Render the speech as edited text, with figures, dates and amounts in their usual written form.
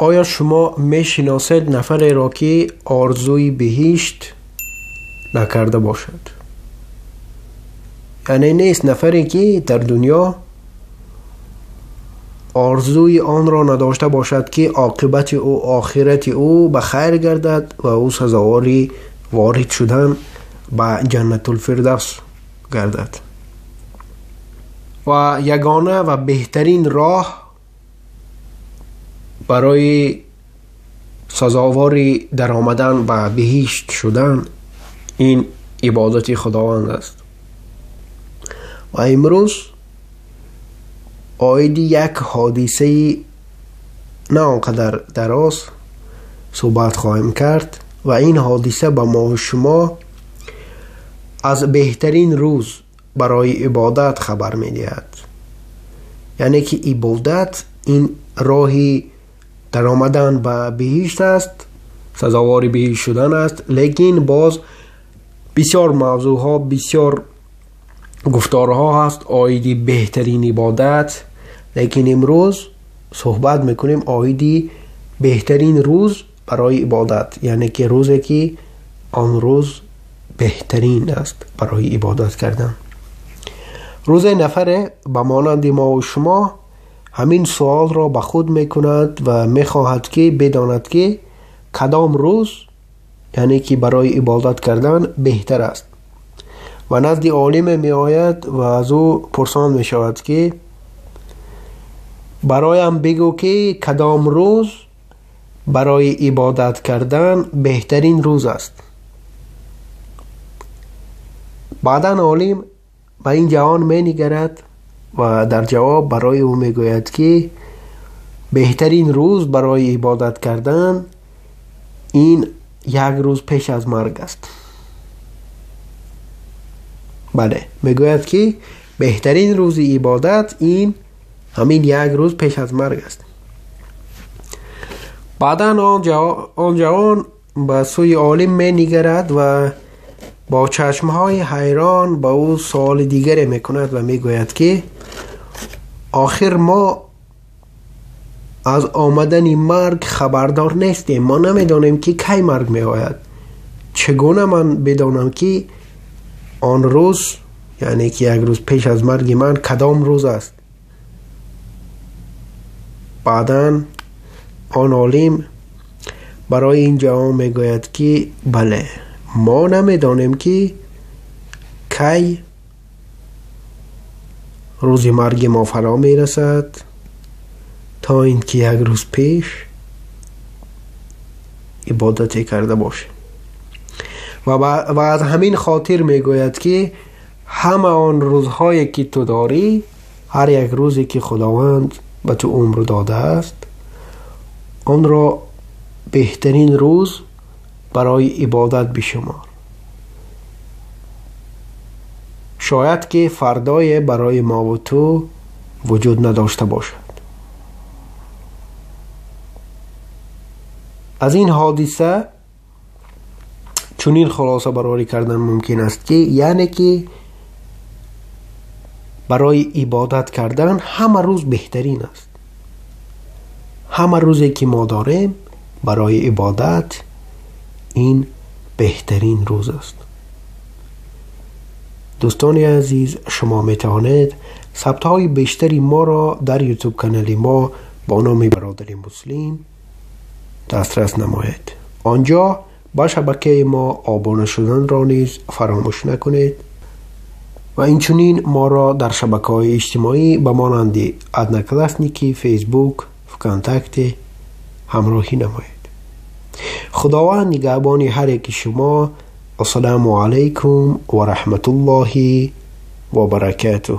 آیا شما میشناسید نفری را که آرزوی بهشت نکرده باشد؟ یعنی نیست نفری که در دنیا آرزوی آن را نداشته باشد که عاقبت او آخرت او به خیر گردد و او سزاوار وارد شدن به جنت الفردوس گردد. و یگانه و بهترین راه برای سزاوار در آمدن به بهشت شدن این عبادت خداوند است. و امروز آید یک حادثه نه آنقدر دراز صحبت خواهیم کرد و این حادثه به ما و شما از بهترین روز برای عبادت خبر می دهد. یعنی که عبادت این راهی در آمدن به بهشت است، سزاوار بهشت شدن است، لیکن باز بسیار موضوعها بسیار گفتارها هست آیدی بهترین عبادت. لیکن امروز صحبت میکنیم آیدی بهترین روز برای عبادت، یعنی که روزی که آن روز بهترین است برای عبادت کردن. روز نفر به مانند ما و شما همین سوال را به خود میکند و میخواهد که بداند که کدام روز یعنی که برای عبادت کردن بهتر است و نزد عالم می آید و از او پرسان می شود که برایم بگو که کدام روز برای عبادت کردن بهترین روز است. بعداً عالم به این جوان می نگرد و در جواب برای او می گوید که بهترین روز برای عبادت کردن این یک روز پیش از مرگ است. بله، می گوید که بهترین روز عبادت این همین یک روز پیش از مرگ است. بعداً آن جوان به سوی عالم می نگرد و با چشمهای حیران با او سوال دیگری می کند و می گوید که آخر ما از آمدن مرگ خبردار نیستیم، ما نمی دانیم که کی مرگ می آید. چگونه من بدانم که آن روز یعنی که یک روز پیش از مرگ من کدام روز است؟ بعداً آن عالم برای این جوان می گوید که بله، ما نمی دانیم که کی روز مرگ ما فرا می رسد تا اینکه یک روز پیش عبادت کرده باشه. و از همین خاطر می گوید که همه آن روزهایی که تو داری، هر یک روزی که خداوند به تو عمر داده است، آن را بهترین روز برای عبادت بشمار. شاید که فردای برای ما و تو وجود نداشته باشد. از این حادثه چنین خلاصه برآوری کردن ممکن است که یعنی که برای عبادت کردن همه روز بهترین است. همه روزی که ما داریم برای عبادت این بهترین روز است. دوستان عزیز، شما می توانید ثبت های بیشتری ما را در یوتیوب کانال ما با نام برادر مسلم دسترس نمایید. آنجا با شبکه ما آبونه شدن را نیز فراموش نکنید و اینچنین ما را در شبکه‌های اجتماعی به مانند ادنکلاسنیکی، فیسبوک، کانتکت همراهی نمایید. خداوند نگهبان هر یک شما. السلام علیکم و رحمت الله و برکاته.